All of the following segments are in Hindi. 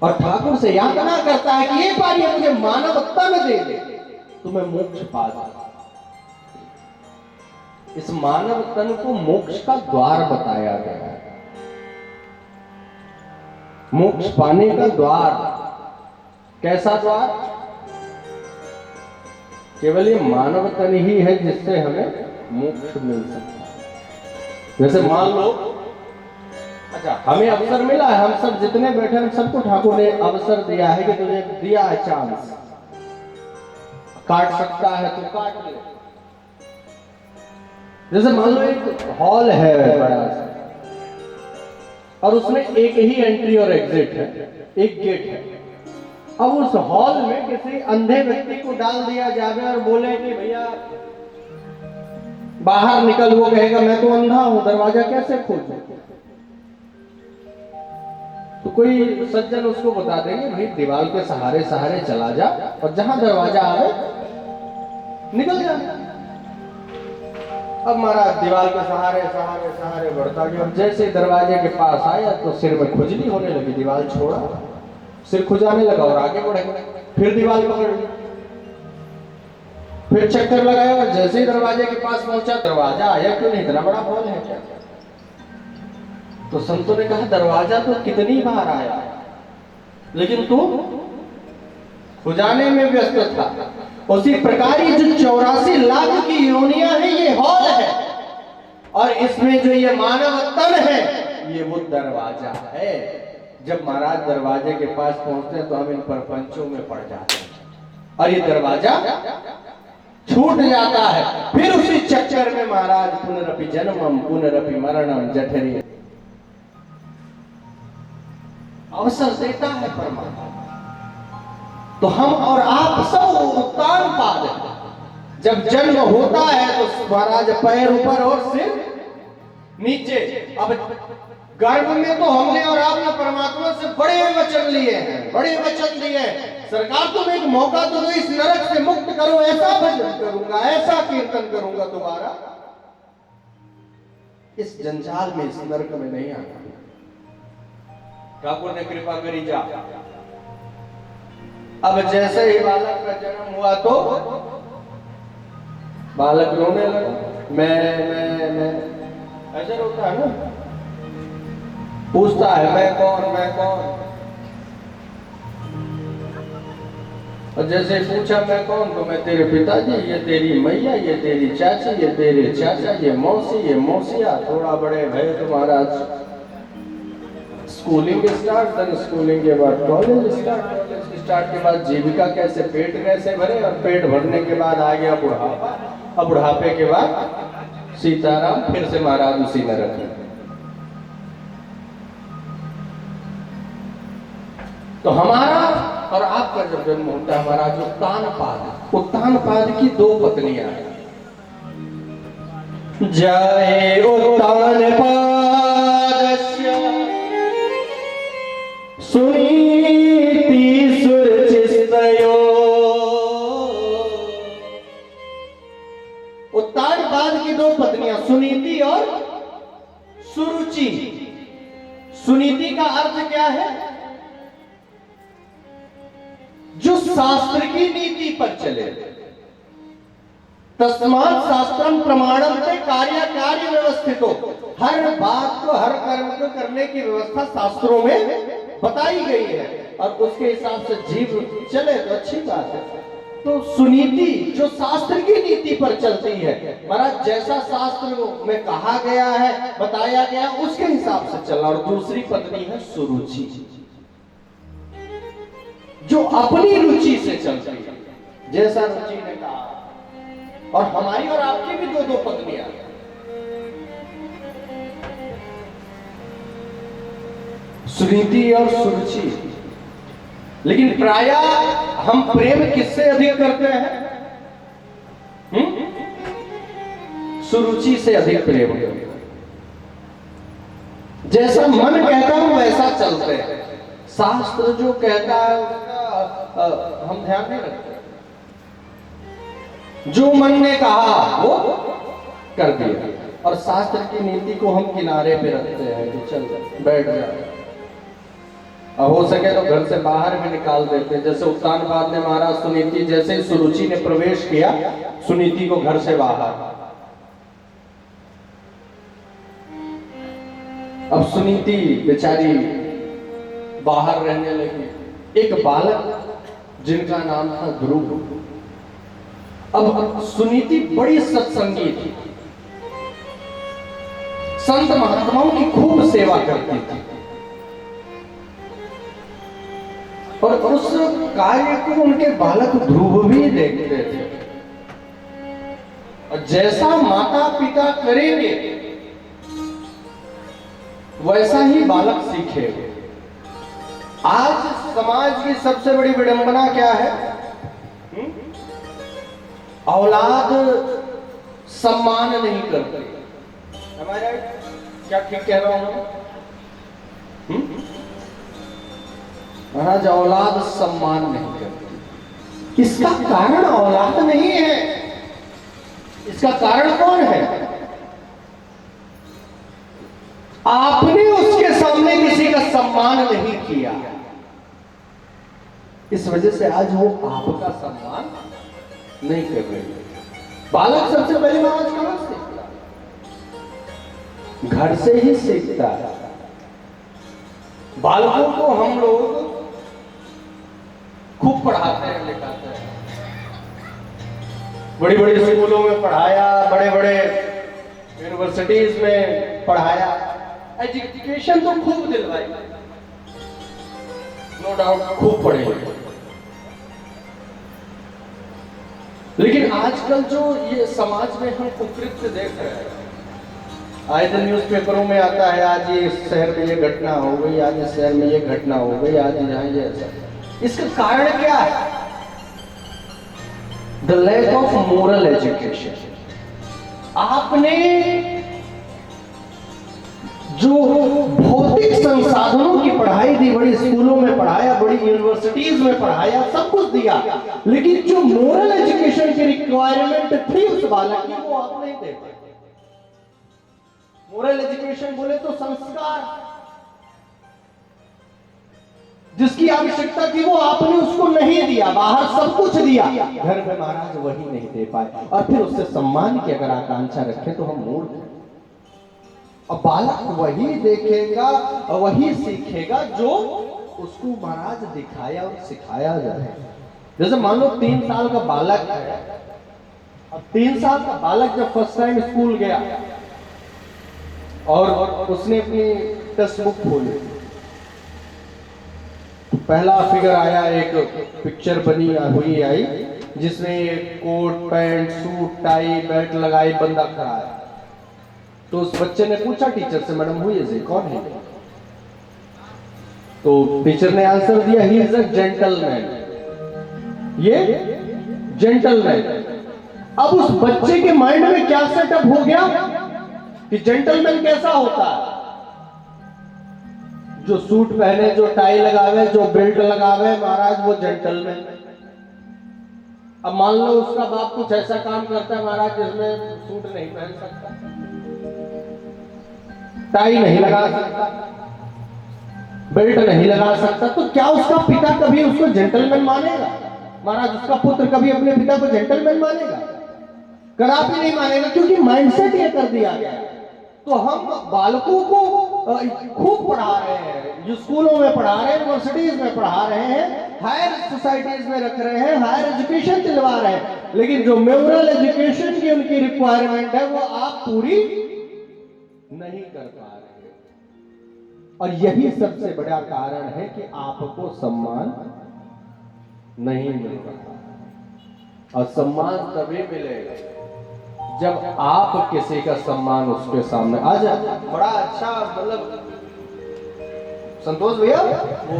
और ठाकुर से यातना करता है कि एक बार ये मुझे मानव तन दे दे तो मैं मोक्ष पा जाऊं। इस मानव तन को मोक्ष का द्वार बताया गया है। मोक्ष पाने का द्वार कैसा द्वार? केवल ये मानव तन ही है जिससे हमें मोक्ष मिल सकता है। जैसे मान लो, अच्छा हमें अवसर मिला है, हम सब जितने बैठे हैं सबको ठाकुर ने अवसर दिया है कि तुझे दिया है चांस, काट सकता है तो काट ले। जैसे मान लो एक हॉल है बड़ा सा और उसमें एक ही एंट्री और एग्जिट है, एक गेट है। अब उस हॉल में किसी अंधे व्यक्ति को डाल दिया जाए और बोले कि भैया बाहर निकल, वो कहेगा मैं तो अंधा हूं, दरवाजा कैसे खोलूं? तो कोई सज्जन उसको बता देंगे भाई दीवार के सहारे सहारे चला जा और जहां दरवाजा आवे निकल जा। अब महाराज दीवार के सहारे सहारे सहारे बढ़ता गया और जैसे दरवाजे के पास आया तो सिर में खुजली होने लगी, दीवार छोड़ा, सिर खुजाने लगा और आगे बढ़ गया। फिर दीवार पकड़ ली, फिर चक्कर लगाया और जैसे ही दरवाजे के पास पहुंचा, दरवाजा आया क्यों नहीं, इतना बड़ा हॉल है क्या? तो संतों ने कहा दरवाजा तो कितनी बार आया लेकिन तू खुजाने में व्यस्त था। उसी प्रकार ये जो 84 लाख की योनियां हैं ये हॉल है और इसमें जो ये मानव तन है ये वो दरवाजा है। जब महाराज दरवाजे के पास पहुंचते हैं तो हम इन प्रपंचों में पड़ जाते हैं और ये दरवाजा छूट जाता है। फिर उसी चक्कर में महाराज पुनरपि जन्मम पुनरपि मरणम जठरी अवसर देता है परमात्मा। तो हम और आप सब उत्तान पाद हैं। जब जन्म होता है तो महाराज पैर ऊपर और सिर नीचे। अब गर्भ में तो हमने और आपने परमात्मा से बड़े वचन लिए हैं, बड़े वचन दिए हैं, सरकार तुम एक मौका तो दो, इस नरक से मुक्त करो, ऐसा भजन करूंगा, ऐसा कीर्तन करूंगा, दोबारा इस जंजाल में, इस नरक में नहीं आना। ठाकुर ने कृपा करी जा। अब जैसे ही बालक का जन्म हुआ तो बालक रोने लगा, मैं ऐसा रोता है ना, पूछता है मैं कौन, मैं कौन। और जैसे पूछा मैं कौन तो मैं तेरे पिताजी, ये तेरी मैया, ये तेरी चाची, ये तेरे चाचा, ये मौसी, ये मौसिया। थोड़ा बड़े भय तो महाराज स्कूलिंग स्टार्ट, देन स्कूलिंग के बाद कॉलेज स्टार्ट, कॉलेज स्टार्ट के बाद जीविका कैसे, पेट कैसे भरे, और पेट भरने के बाद आ गया बुढ़ापा, और बुढ़ापे के बाद सीताराम, फिर से महाराज उसी नरक में। तो हमारा और आपका जब जन्म होता है हमारा जो उत्तान पाद की दो पत्नियां हैं। जय उत्तान पादस्य सुनीति सुरचिस्तयो। उत्तान पाद की दो पत्नियां सुनीति और सुरुचि। सुनीति का अर्थ क्या है? जो शास्त्र की नीति पर चले। तस्मात् शास्त्रम प्रमाणम से कार्य कार्य व्यवस्थित हो। हर बात को, हर कर्म को करने की व्यवस्था शास्त्रों में बताई गई है और उसके हिसाब से जीव चले तो अच्छी बात है। तो सुनीति जो शास्त्र की नीति पर चलती है, महाराज जैसा शास्त्र में कहा गया है, बताया गया, उसके हिसाब से चलना। और दूसरी पत्नी है सुरुचि, जो अपनी रुचि से चलती है, जैसा रुचि ने कहा। और हमारी और आपकी भी दो दो पत्नियां, सुनीति और सुरुचि। लेकिन प्रायः हम प्रेम किससे अधिक करते हैं? सुरुचि से अधिक प्रेम करते हैं। जैसा मन कहता हूं वैसा चलते हैं। शास्त्र जो कहता है उसका हम ध्यान नहीं रखते। जो मन ने कहा वो कर दिया और शास्त्र की नीति को हम किनारे पे रखते हैं कि चल बैठ जाए। और हो सके तो घर से बाहर भी निकाल देते। जैसे उत्तानपाद ने महाराज सुनीति, जैसे ही सुरुचि ने प्रवेश किया सुनीति को घर से बाहर। अब सुनीति बेचारी बाहर रहने लगी। एक बालक जिनका नाम था ध्रुव। अब सुनीति बड़ी सत्संगी थी, संत महात्माओं की खूब सेवा करती थी और उस कार्य को उनके बालक ध्रुव भी देखते थे। और जैसा माता पिता करेंगे वैसा ही बालक सीखेगा। आज समाज की सबसे बड़ी विडंबना क्या है? औलाद सम्मान नहीं करती। हमारा क्या ठीक कह रहा हूं? महाराज औलाद सम्मान नहीं करती। इसका कारण औलाद नहीं है, इसका कारण कौन है? आपने उसके सामने किसी का सम्मान नहीं किया, इस वजह से आज वो आपका सम्मान नहीं कर रहे। बालक सबसे पहले आवाज कहां सीखता? घर से ही सीखता है। बालकों को हम लोग खूब पढ़ाते हैं, लिखाते हैं, बड़ी बड़ी स्कूलों में पढ़ाया, बड़े बड़े यूनिवर्सिटीज में पढ़ाया, एजुकेशन तो खूब दिलवाई, नो डाउट खूब पढ़े। लेकिन आजकल जो ये समाज में हम कुकृत्य देख रहे हैं, आए दिन न्यूज़पेपरों में आता है, आज ये शहर में ये घटना हो गई, आज इस शहर में ये घटना हो गई, आज यहाँ ये ऐसा। इसका कारण क्या है? The lack of moral education. आपने जो भौतिक संसाधनों की पढ़ाई दी, बड़ी स्कूलों में पढ़ाया, बड़ी यूनिवर्सिटीज में पढ़ाया, सब कुछ दिया, लेकिन जो मोरल एजुकेशन की रिक्वायरमेंट थी उस बालक की, वो आप नहीं दे पाए। मोरल एजुकेशन बोले तो संस्कार, जिसकी आवश्यकता थी वो आपने उसको नहीं दिया। बाहर सब कुछ दिया, घर में महाराज वही नहीं दे पाए। और फिर उससे सम्मान की अगर आकांक्षा रखें तो हम मूर्ख हैं। और बालक वही देखेगा, वही सीखेगा जो उसको महाराज दिखाया और सिखाया जाए। जैसे मान लो 3 साल का बालक है, अब 3 साल का बालक जब फर्स्ट टाइम स्कूल गया और उसने अपनी टेक्स्ट बुक खोली, पहला फिगर आया, एक पिक्चर बनी हुई आई जिसमें coat pant suit tie belt लगाई बंदा खड़ा है। तो उस बच्चे ने पूछा टीचर से, मैडम हुई है कौन है? तो टीचर ने आंसर दिया, ही इज अ जेंटलमैन, ये जेंटलमैन। अब उस बच्चे के माइंड में क्या सेटअप हो गया कि जेंटलमैन कैसा होता है? जो सूट पहने, जो टाई लगावे, जो बेल्ट लगावे, महाराज वो जेंटलमैन। अब मान लो उसका बाप कुछ ऐसा काम करता है महाराज जिसमें सूट नहीं पहन सकता, टाई नहीं लगा सकता, बेल्ट नहीं लगा सकता, तो क्या उसका पिता कभी उसको जेंटलमैन मानेगा? महाराज उसका पुत्र कभी अपने पिता को जेंटलमैन मानेगा? कदापि नहीं मानेगा, क्योंकि माइंडसेट ये कर दिया गया। तो हम बालकों को खूब पढ़ा रहे हैं, स्कूलों में पढ़ा रहे हैं, यूनिवर्सिटीज में पढ़ा रहे हैं, हायर सोसाइटीज में रख रहे हैं, हायर एजुकेशन दिलवा रहे हैं, लेकिन जो मोरल एजुकेशन की उनकी रिक्वायरमेंट है वो आप पूरी नहीं कर पा रहे। और यही सबसे बड़ा कारण है कि आपको सम्मान नहीं मिल रहा। और सम्मान तभी मिलेगा जब आप किसी का सम्मान उसके सामने आ जाए। बड़ा अच्छा, मतलब संतोष भैया वो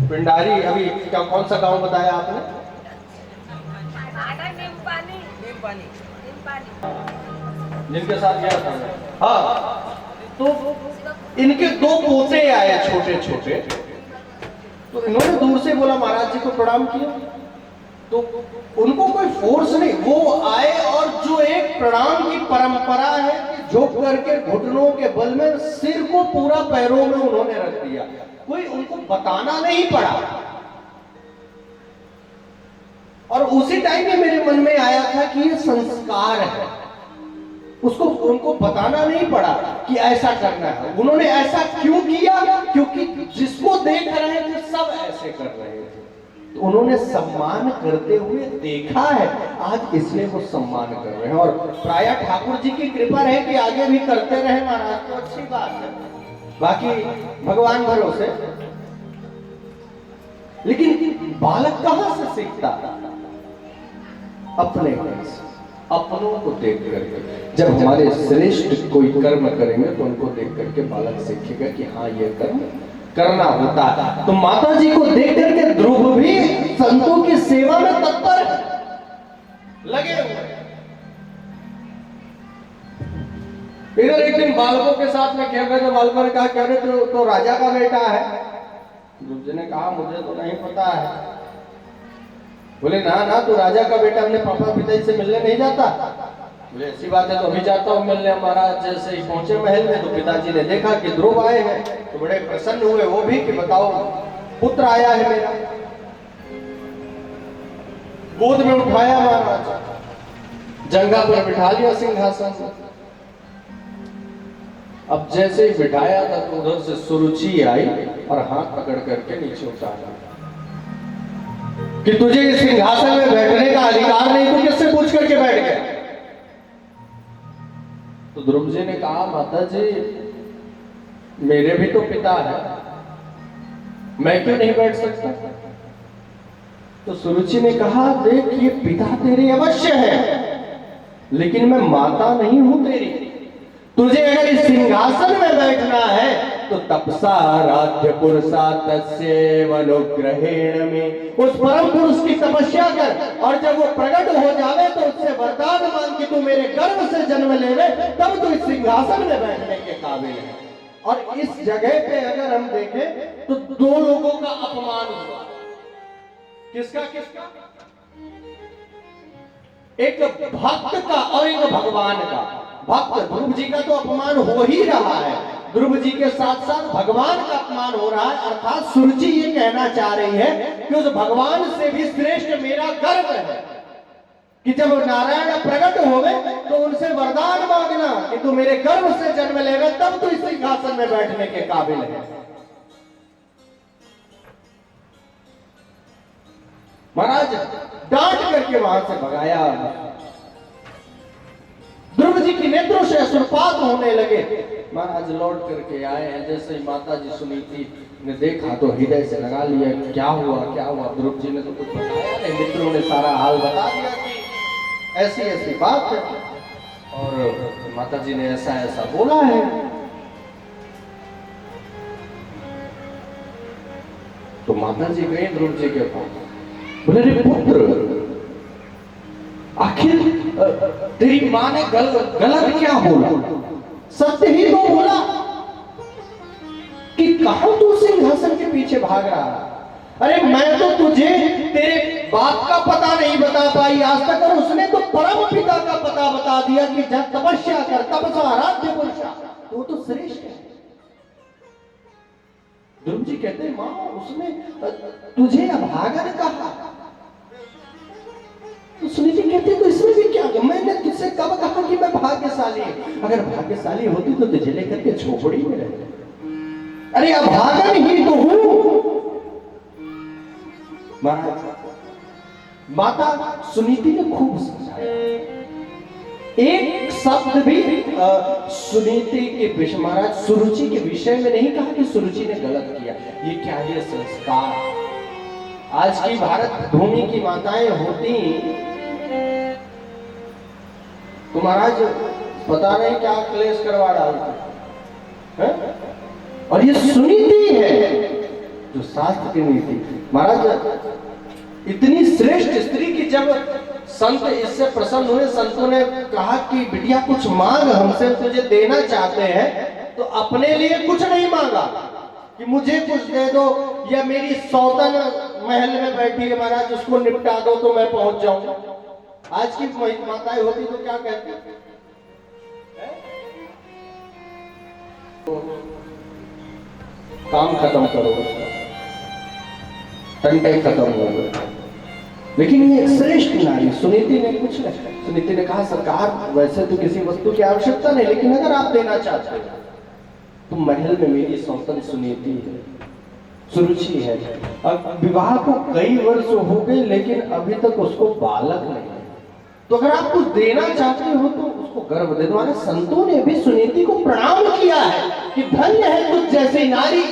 पिंडारी, अभी क्या कौन सा गांव बताया आपने? जिनके साथ गया था, हाँ, तो इनके 2 पोते आए छोटे छोटे, तो इन्होंने दूर से बोला महाराज जी को प्रणाम किया, तो उनको कोई फोर्स नहीं, वो आए और जो एक प्रणाम की परंपरा है कि झुक करके घुटनों के बल में सिर को पूरा पैरों में उन्होंने रख दिया। कोई उनको बताना नहीं पड़ा। और उसी टाइम में मेरे मन में आया था कि ये संस्कार है, उसको उनको बताना नहीं पड़ा कि ऐसा करना है। उन्होंने ऐसा क्यों किया? क्योंकि जिसको देख रहे थे सब ऐसे कर रहे थे, तो उन्होंने सम्मान करते हुए देखा है, आज इसलिए वो सम्मान कर रहे हैं। और प्राय ठाकुर जी की कृपा रहे कि आगे भी करते रहे महाराज, तो अच्छी बात है, बाकी भगवान भरोसे। लेकिन बालक कहां से सीखता? अपने अपनों को देख करके। जब हमारे श्रेष्ठ कोई कर्म करेंगे तो उनको देख करके बालक सीखेगा कि हाँ ये कर्म करना होता है। तो माता जी को देख करके ध्रुव भी संतों की सेवा में तत्पर लगे हुए। इधर एक दिन बालकों के साथ में खेल रहे थे, बालकों ने कहा कह रहे तो राजा का बेटा है। ध्रुव जी ने कहा मुझे तो नहीं पता है। बोले ना ना, तू राजा का बेटा, अपने पापा पिताजी से मिलने नहीं जाता? बोले ऐसी बात है तो अभी जाता हूँ मिलने। महाराज जैसे ही पहुंचे महल में तो पिताजी ने देखा कि ध्रुव आए हैं, तो बड़े प्रसन्न हुए वो भी कि बताओ पुत्र आया है मेरा। गोद में उठाया महाराज, जंगा पर बिठा लिया सिंहासन में। अब जैसे ही बिठाया था तो उधर से सुरुचि आई और हाथ पकड़ करके नीचे उतारा कि तुझे इस सिंहासन में बैठने का अधिकार नहीं, तो किससे पूछ करके बैठ गए? तो ध्रुव जी ने कहा माता जी मेरे भी तो पिता है, मैं क्यों नहीं बैठ सकता? तो सुरुचि ने कहा देख ये पिता तेरे अवश्य है, लेकिन मैं माता नहीं हूं तेरी। तुझे अगर इस सिंहासन में बैठना है तो तपसा आराध्य पुरुषा तस्यैव अनुग्रहेण में, उस परम पुरुष की तपस्या कर, और जब वो प्रकट हो जावे तो उससे वरदान मांग कि तू मेरे गर्भ से जन्म लेवे, तब तो इस सिंहासन में बैठने के काबिल है। और इस जगह पे अगर हम देखें तो दो लोगों का अपमान हुआ। किसका किसका? एक भक्त का और एक भगवान का। भक्त ध्रुव जी का तो अपमान हो ही रहा है, ध्रुव जी के साथ साथ भगवान का अपमान हो रहा है। अर्थात सुरुचि ये कहना चाह रही है कि उस भगवान से भी श्रेष्ठ मेरा गर्व है कि जब नारायण प्रकट होवे तो उनसे वरदान मांगना कि तू मेरे गर्भ से जन्म लेवे, तब तू इस सिंहासन में बैठने के काबिल है। महाराज डांट करके वहां से भगाया। ध्रुव जी की नेत्रों से अश्रुपात होने लगे। महाराज लौट करके आए, जैसे ही माता जी सुनीति ने देखा तो हृदय से लगा लिया क्या हुआ क्या हुआ। ध्रुव जी ने तो कुछ बताया नहीं, मित्रों ने सारा हाल बता दिया कि ऐसी ऐसी बात है और माता जी ने ऐसा ऐसा बोला है। तो माता जी गई ध्रुव जी के पास, बोले रे पुत्र आखिर तेरी माँ ने गलत क्या बोला? सत्य ही तो बोला कि कहां तू सिंहासन के पीछे भाग रहा है। अरे मैं तो तुझे तेरे बाप का पता नहीं बता पाई आज तक, और उसने तो परम पिता का पता बता दिया कि जब तपस्या कर तपसा आराध्य पुरुषा, वो तो श्रेष्ठ है। ध्रुव जी कहते हैं मां उसने तुझे अभागन कहा। तो सुनीति कहती तो इसमें भी क्या, मैंने तुझसे कब कहा कि मैं भाग्यशाली हूं? अगर भाग्यशाली होती तो तुझे लेकर के झोपड़ी में रहती। अरे अभागन ही तो हूं। महाराज माता सुनीति ने खूब समझाया, एक शब्द भी सुनीति के विषय, महाराज सुरुचि के विषय में नहीं कहा कि सुरुचि ने गलत किया। ये क्या है संस्कार। आज की भारत भूमि की माताएं होती तो महाराज पता नहीं क्या क्लेश करवा डालते हैं। और ये सुनीति है जो शास्त्र की नीति। महाराज इतनी श्रेष्ठ स्त्री की जब संत इससे प्रसन्न हुए, संतों ने कहा कि बिटिया कुछ मांग हमसे, तुझे देना चाहते हैं, तो अपने लिए कुछ नहीं मांगा कि मुझे कुछ दे दो या मेरी सौतन महल में बैठी है महाराज उसको निपटा दो तो मैं पहुंच जाऊं। आज की माताएं होती तो क्या कहती काम खत्म करो, टंटे खत्म हो गए। लेकिन ये श्रेष्ठ नारी सुनीति ने कुछ नहीं, सुनीति ने कहा सरकार वैसे तो किसी वस्तु की आवश्यकता नहीं, लेकिन अगर आप देना चाहते हो तो महल में मेरी सौतन सुनीति है, सुरुचि है। अब विवाह को कई वर्ष हो गए लेकिन अभी तक उसको बालक नहीं है, तो अगर आप कुछ देना चाहते हो तो उसको गर्भ दे दो। संतों ने भी सुनीति को प्रणाम किया है कि धन्य है तुझ जैसी नारी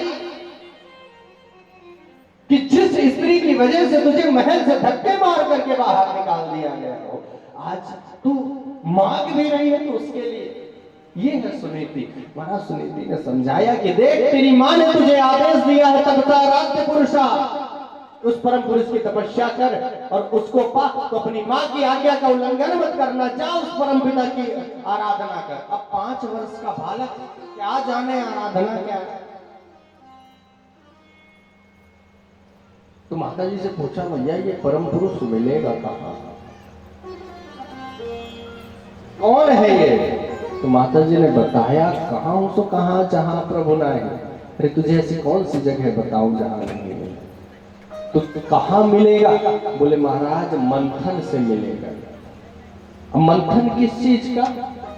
कि जिस स्त्री की वजह से तुझे महल से धक्के मार करके बाहर निकाल दिया गया हो, आज तू मांग भी रही है तो उसके लिए। ये है सुनीति। महाराज सुनीति ने समझाया कि देख तेरी मां ने तुझे आदेश दिया है तपता राज्य पुरुषा, उस परम पुरुष की तपस्या कर और उसको पा, तो अपनी मां की आज्ञा का उल्लंघन मत करना, जा उस परम पिता की आराधना कर। अब 5 वर्ष का बालक क्या जाने आराधना क्या है। तो माता जी से पूछा भैया ये परम पुरुष मिलेगा कहां, कौन है ये। तो माता जी ने बताया कहां हूं तो कहां जहां प्रभु ना है। अरे तुझे ऐसी कौन सी जगह बताऊं जहां नहीं है, तो कहां मिलेगा। बोले महाराज मंथन से मिलेगा। अब मंथन किस चीज का,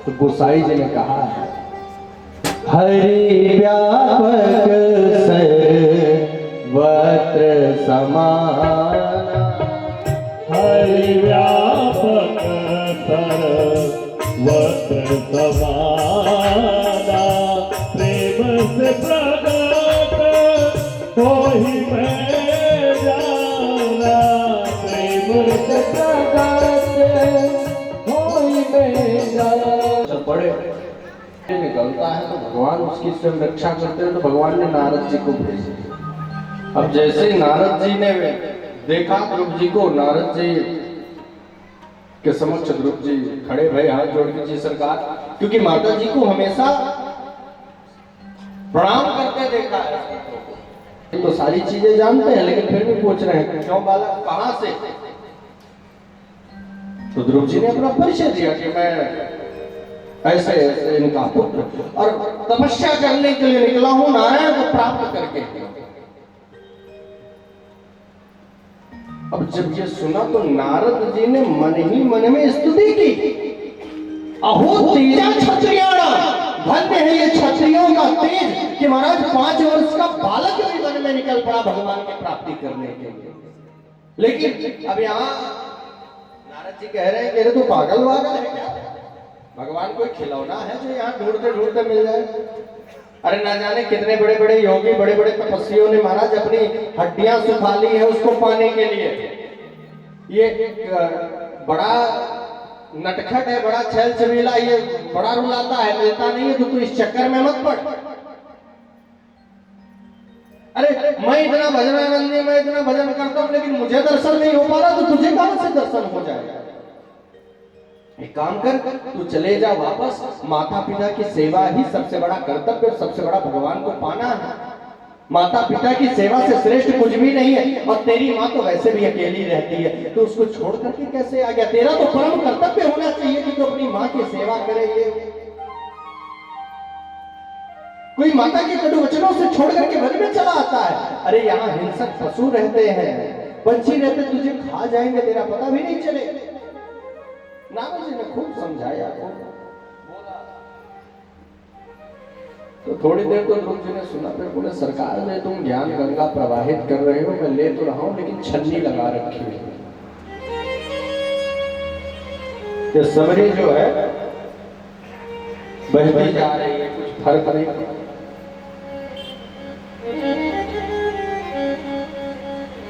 तो गोसाई जी ने कहा हरि व्यापक सर्वत्र समाना, हरि व्यापक सर्वत्र समाना, प्रेम से प्रगट कोई मैं जाना, प्रेम से प्रगट कोई मैं जाना। जब बड़े निकलता है तो भगवान उसकी स्वयं रक्षा करते हैं, तो भगवान ने नारद जी को भेज दिया। अब जैसे ही नारद जी ने देखा ध्रुव जी को, नारद जी के समक्ष ध्रुव जी खड़े भए हाथ जोड़ के, जी सरकार, क्योंकि माता जी को हमेशा प्रणाम करते देखा है तो सारी चीजें जानते हैं, लेकिन फिर भी पूछ रहे हैं क्यों बालक कहां से। तो ध्रुव जी ने अपना परिचय दिया कि मैं ऐसे ऐसे इनका पुत्र और तपस्या करने के लिए निकला हूं नारायण को प्राप्त करके। अब जब ये सुना तो नारद जी ने मन ही मन में स्तुति की, अहो तेजा क्षत्रियाणा, धन्य है ये क्षत्रियों का तेज कि महाराज 5 वर्ष का बालक भी वन में निकल पड़ा भगवान की प्राप्ति करने के लिए। लेकिन अब यहाँ नारद जी कह रहे हैं कि तो पागल वागल है क्या, भगवान कोई खिलौना है जो यहाँ ढूंढते ढूंढते मिल जाए। अरे ना जाने कितने बड़े बड़े योगी बड़े बड़े तपस्वियों ने महाराज अपनी हड्डियां सुखा ली है उसको पाने के लिए। ये बड़ा नटखट है, बड़ा छल छबीला, ये बड़ा रुलाता है, मिलता नहीं है, तो तू इस चक्कर में मत पड़। अरे मैं इतना भजनानंदी, मैं इतना भजन करता हूं लेकिन मुझे दर्शन नहीं हो पा रहा, तो तुझे कहां से दर्शन हो जाएगा। एक काम कर, तू चले जा वापस, माता पिता की सेवा ही सबसे बड़ा कर्तव्य, सबसे बड़ा भगवान को पाना है। माता पिता की सेवा से श्रेष्ठ कुछ भी नहीं है, और तेरी माँ तो वैसे भी अकेली रहती है, तो उसको छोड़ करके कैसे आ गया। तेरा तो परम कर्तव्य होना चाहिए कि तू अपनी माँ की सेवा करे। कोई माता के कटु वचनों से छोड़ करके वन में चला आता है। अरे यहाँ हिंसक पशु रहते हैं, पंछी रहते, तुझे खा जाएंगे, तेरा पता भी नहीं चले। नारद जी ने खूब समझाया तो थोड़ी देर तो ध्रुव जी ने सुना, फिर बोले सरकार ने तुम ज्ञान गंगा प्रवाहित कर रहे हो, मैं ले तो रहा हूं लेकिन छन्नी लगा रखी है। ये सबरी जो है बहती जा रही है, कुछ फर्क नहीं।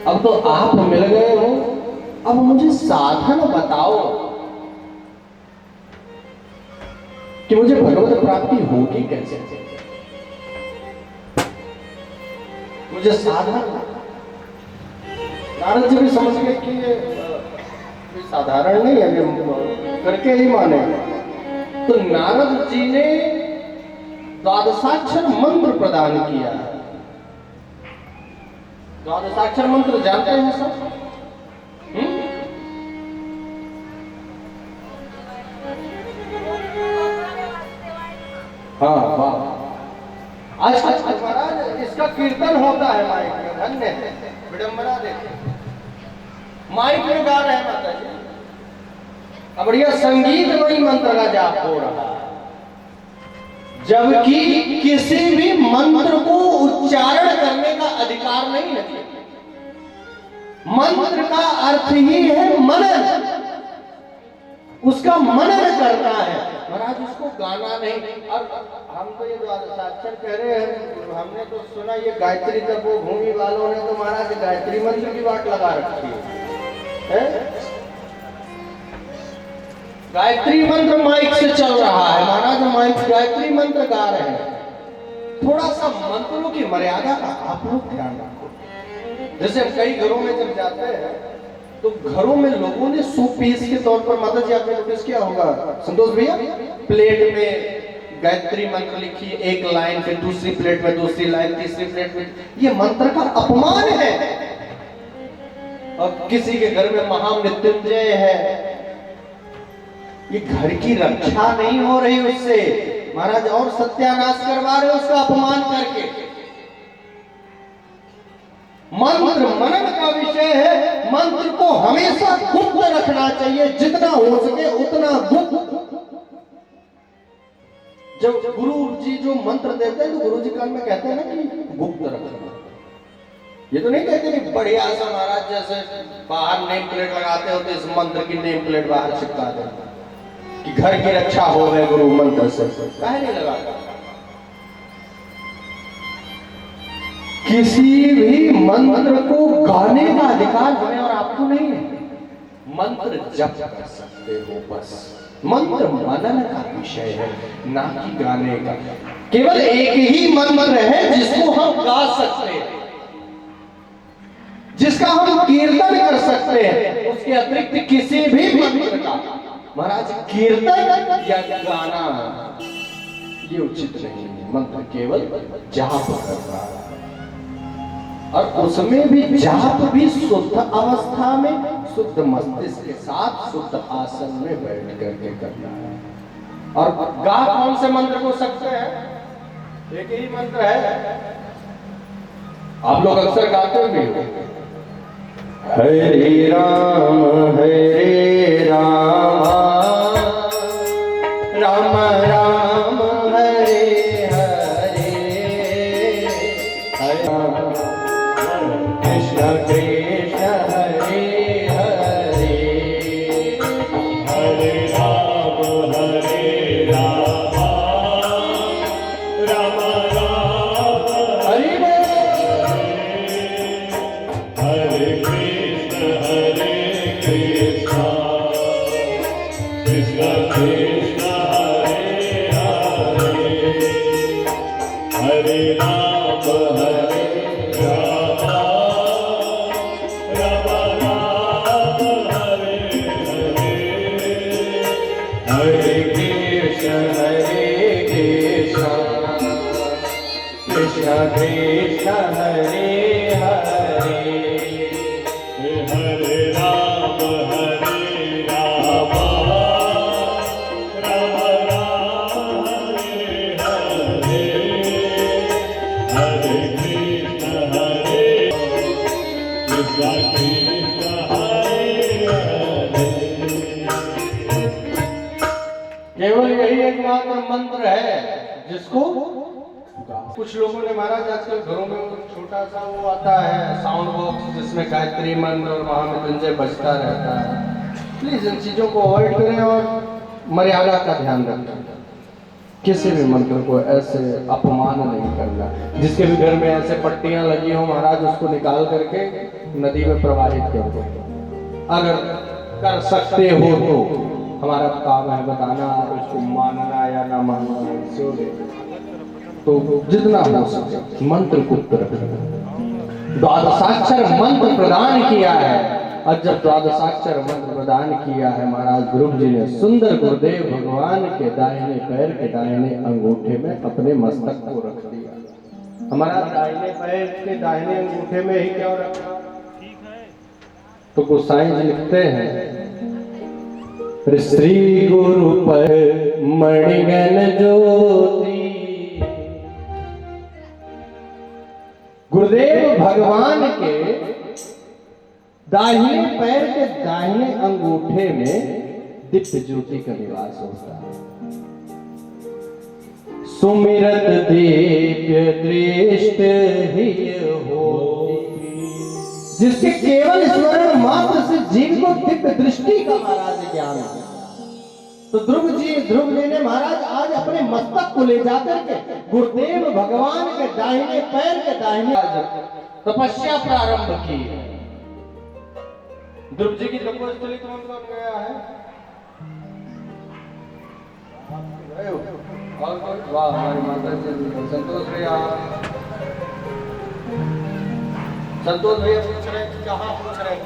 अब तो आप मिल गए हो, अब मुझे साधन बताओ कि मुझे भगवत प्राप्ति होगी कैसे। मुझे साधन। नारद जी भी समझ गए कि ये साधारण नहीं है, करके ही माने। तो नारद जी ने द्वादशाक्षर मंत्र प्रदान किया। द्वादशाक्षर मंत्र जानते हैं सब? हाँ वाह, आज महाराज इसका कीर्तन होता है माइक में, धन्य है, विडंबना देखिए, माइक में गा रहे हैं माता जी, अब बढ़िया संगीतमय मंत्र का जाप हो रहा है, जबकि किसी भी मंत्र को उच्चारण करने का अधिकार नहीं है। मंत्र का अर्थ ही है मनन, उसका मनन करना है महाराज, उसको गाना नहीं। अब हम तो ये द्वादशाक्षर कह रहे हैं, हमने तो सुना ये गायत्री तत्व भूमि वालों ने तो महाराज गायत्री मंत्र की बात लगा रखी है? गायत्री मंत्र माइक से चल रहा है महाराज, माइक गायत्री मंत्र गा रहे हैं। थोड़ा सा मंत्रों की मर्यादा का आप लोग ध्यान रखो। जैसे कई घरों में जब जाते हैं तो घरों में लोगों ने सूप पीस के तौर पर, माता जी आपने नोटिस किया होगा संतोष भैया, प्लेट में गायत्री मंत्र लिखी, एक लाइन, फिर दूसरी प्लेट में दूसरी लाइन, तीसरी प्लेट में, ये मंत्र का अपमान है। और किसी के घर में महामृत्युंजय है, ये घर की रक्षा नहीं हो रही उससे महाराज, और सत्यानाश करवा रहे उसका अपमान करके। मंत्र मनन का विषय है, मंत्र को हमेशा गुप्त रखना चाहिए, जितना हो सके उतना गुप्त। जब गुरु जी जो मंत्र देते हैं तो गुरु जी कान में कहते हैं ना कि गुप्त रखना, ये तो नहीं कहते कि बढ़िया सा महाराज जैसे बाहर नेम प्लेट लगाते हो तो इस मंत्र की नेम प्लेट बाहर चिपका दे कि घर की रक्षा हो है गुरु मंत्र से, काहे नहीं लगाता। किसी भी मंत्र को गाने का अधिकार हमें और आपको नहीं है। मंत्र जप कर सकते हो, बस मंत्र मनन का विषय है, ना कि गाने का। केवल एक ही मंत्र है जिसको हम गा सकते हैं, जिसका हम कीर्तन कर सकते हैं, उसके अतिरिक्त किसी भी मंत्र का महाराज कीर्तन या गाना ये उचित नहीं है। मंत्र केवल जाप करना है, और उसमें भी जाप भी शुद्ध अवस्था में, शुद्ध मस्तिष्क के साथ, शुद्ध आसन में बैठ करके करना है। और गा कौन से मंत्र को सकते हैं? एक ही मंत्र है, आप लोग अक्सर गाते भी हो, हरे राम राम राम हरे हरे, हरे कृष्ण कृष्ण हरे हरे, हरे राम राम राम हरि हरे कृष्ण कृष्ण कृष्ण कृष्ण हरे हरे, हरे राम राम राम हरे हरे, हरे कृष्ण कृष्ण कृष्ण हरे हरे, हरे राम राम राम हरे हरे, हरे कृष्ण कृष्ण कृष्ण हरे हरे। केवल यही एकमात्र मंत्र है जिसको कुछ लोगों ने महाराज आजकल घरों में छोटा सा वो आता है साउंड बॉक्स जिसमें गायत्री मंत्र और महामृत्युंजय बजता रहता है। प्लीज इन चीजों को अवॉइड करें और मर्यादा का ध्यान रखें। किसी भी मंत्र को ऐसे अपमान नहीं करना। जिसके भी घर में ऐसे पट्टियां लगी हो महाराज उसको निकाल करके नदी में प्रवाहित कर दो। अगर कर सकते हो तो हमारा काम है बताना, उसको मानना या ना मानना, तो जितना हो सके मंत्र गुप्त रखना। द्वादशाक्षर मंत्र प्रदान किया है, और जब द्वादशाक्षर मंत्र प्रदान किया है महाराज गुरु जी ने सुंदर गुरुदेव भगवान के दाहिने पैर के दाहिने अंगूठे में अपने मस्तक को रख दिया। हमारा दाहिने पैर के दाहिने अंगूठे में ही क्या रखा? तो गोसाई जी लिखते हैं, श्री गुरु पर मणिगण ज्योति गुरुदेव भगवान के दाहिने पैर के दाहिने अंगूठे में दिव्य ज्योति का निवास होता है। सुमिरत दिव्य दृष्ट ही हो, जिसके केवल स्मरण मात्र से जीव को दिव्य दृष्टि का महाराज ज्ञान है। तो ध्रुव जी ने महाराज आज अपने मस्तक को ले जाकर के गुरुदेव भगवान के दाहिने पैर के दाहिने तपस्या प्रारंभ की। ध्रुव जी की तपस्या कौन कौन गया है? और कोई? वाह, हमारी माता जी संतोष भैया, संतोष भैया पूछ रहे हैं कहाँ पूछ रहे हैं,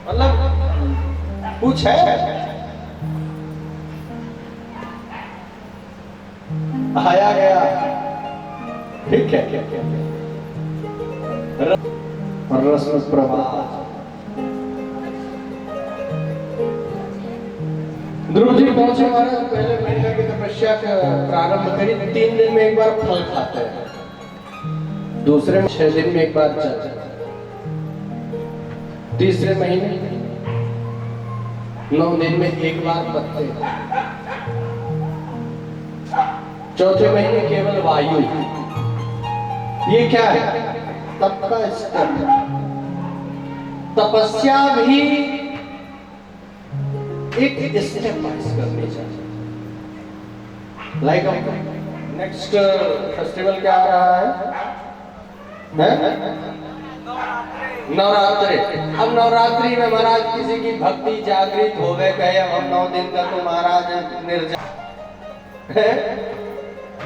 मतलब कुछ है आया गया, ठीक है क्या क्या रस्म प्रभात। ध्रुव जी पहुंचे महाराज, पहले महीने की तपस्या का प्रारंभ करी। 3 दिन में एक बार फल खाते हैं, दूसरे में 6 दिन में एक बार चल, तीसरे महीने 9 दिन में एक बार पत्ते, चौथे महीने केवल वायु। ये क्या है? तप का स्तर। तपस्या भी एक स्टेप वाइज करनी चाहिए। लाइक नेक्स्ट फेस्टिवल क्या आ रहा है? नवरात्रि। अब नवरात्रि में महाराज किसी की भक्ति जागृत हो गए, कहे हम 9 दिन का तो महाराज निर्जल है,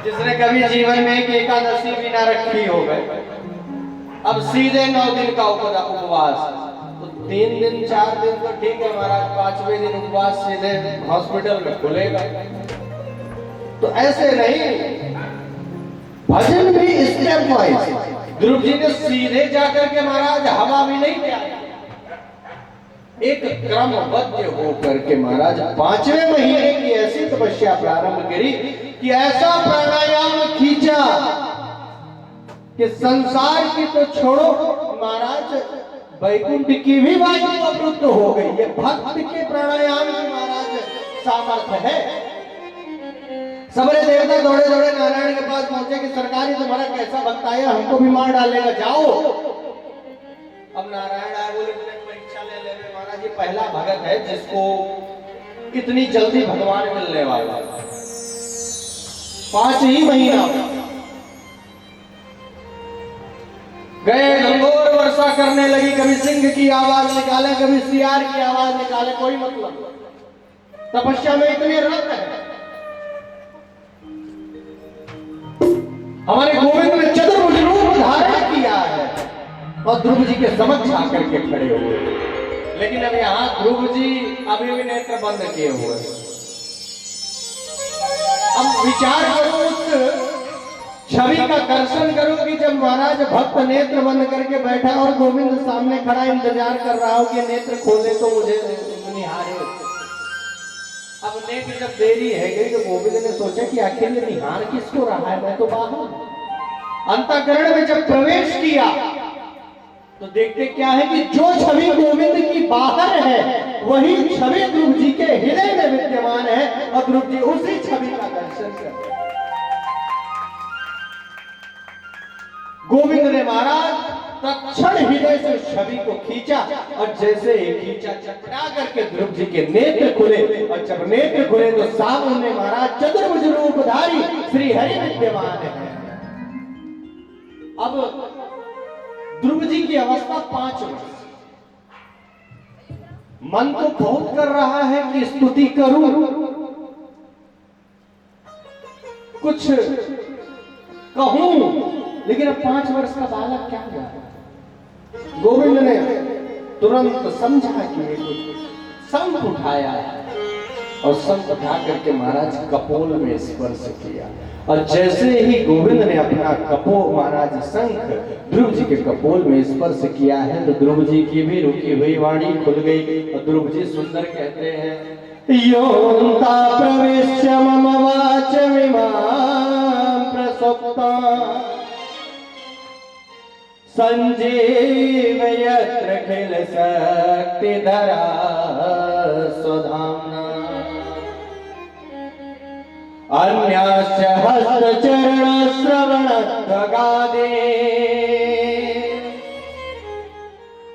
जिसने कभी जीवन में एक एकादशी भी ना रखी हो गए, अब सीधे 9 दिन का उपवास। तो 3 दिन 4 दिन तो ठीक है महाराज, 5वें दिन उपवास सीधे हॉस्पिटल में खुलेगा। तो ऐसे नहीं, भजन भी स्टेप वाइज। ध्रुव जी ने सीधे जाकर के महाराज हवा भी नहीं दिया, एक क्रमबद्ध होकर के महाराज 5वें महीने की ऐसी तपस्या प्रारंभ करी कि ऐसा प्राणायाम खींचा कि संसार की तो छोड़ो महाराज, वैकुंठ की भी वायु अवरुद्ध हो गई। ये भक्त के प्राणायाम की महाराज सामर्थ्य है। सबरे देवता दौड़े दौड़े नारायण के पास पहुंचे कि सरकार ये तुम्हारा कैसा भक्त आया, हमको भी मार डालेगा, जाओ। अब नारायण आए, बोले परीक्षा ले ले महाराज, ये पहला भगत है जिसको इतनी जल्दी भगवान मिलने वाला है। 5 ही महीना गए, घनघोर वर्षा करने लगी, कभी सिंह की आवाज निकाले, कभी सियार की आवाज निकाले, कोई मतलब। तपस्या में इतने रत है। हमारे गोविंद ने चतुर्भुज रूप धारण किया है और ध्रुव जी के समक्ष आकर के खड़े हुए। लेकिन अब यहाँ ध्रुव जी अभी भी नेत्र बंद किए हुए। अब विचार करो, उस छवि का दर्शन करो कि जब महाराज भक्त नेत्र बंद करके बैठा और गोविंद सामने खड़ा इंतजार कर रहा हो कि नेत्र खोले तो मुझे निहारे। अब नेत्र जब देरी है गई तो गोविंद ने सोचा कि आखिर ये निहार किसको रहा है, मैं तो बाहर। अंतःकरण में जब प्रवेश किया तो देखते क्या है कि जो छवि गोविंद की बाहर है वही छवि ध्रुव जी के हृदय में विद्यमान है और ध्रुव जी उसी छवि का दर्शन करते हैं। गोविंद ने महाराज तत्क्षण हृदय से छवि को खींचा और जैसे ही खींचा चपटा करके ध्रुव जी के नेत्र खुले और जब नेत्र खुले तो सामने महाराज चतुर्भुज रूपधारी श्री हरि विद्यमान है। अब ध्रुव जी की अवस्था 5 वर्ष, मन तो बहुत कर रहा है कि स्तुति करूं, कुछ कहूं, लेकिन अब 5 वर्ष का बालक क्या हुआ? गोविंद ने तुरंत समझा कि शंख उठाया और शंख उठा करके महाराज कपोल में स्पर्श किया और जैसे ही गोविंद ने अपना कपोल महाराज शंख ध्रुव जी के कपोल में स्पर्श किया है तो ध्रुव जी की भी रुकी हुई वाणी खुल गई और ध्रुव जी सुंदर कहते हैं, योऽन्ता प्रविश्य मम वाचमिमां प्रसुप्तां संजीव यत्र खिल शक्ति धरा स्वधाम्ना अन्यश्च हस्तचरण श्रवण गादे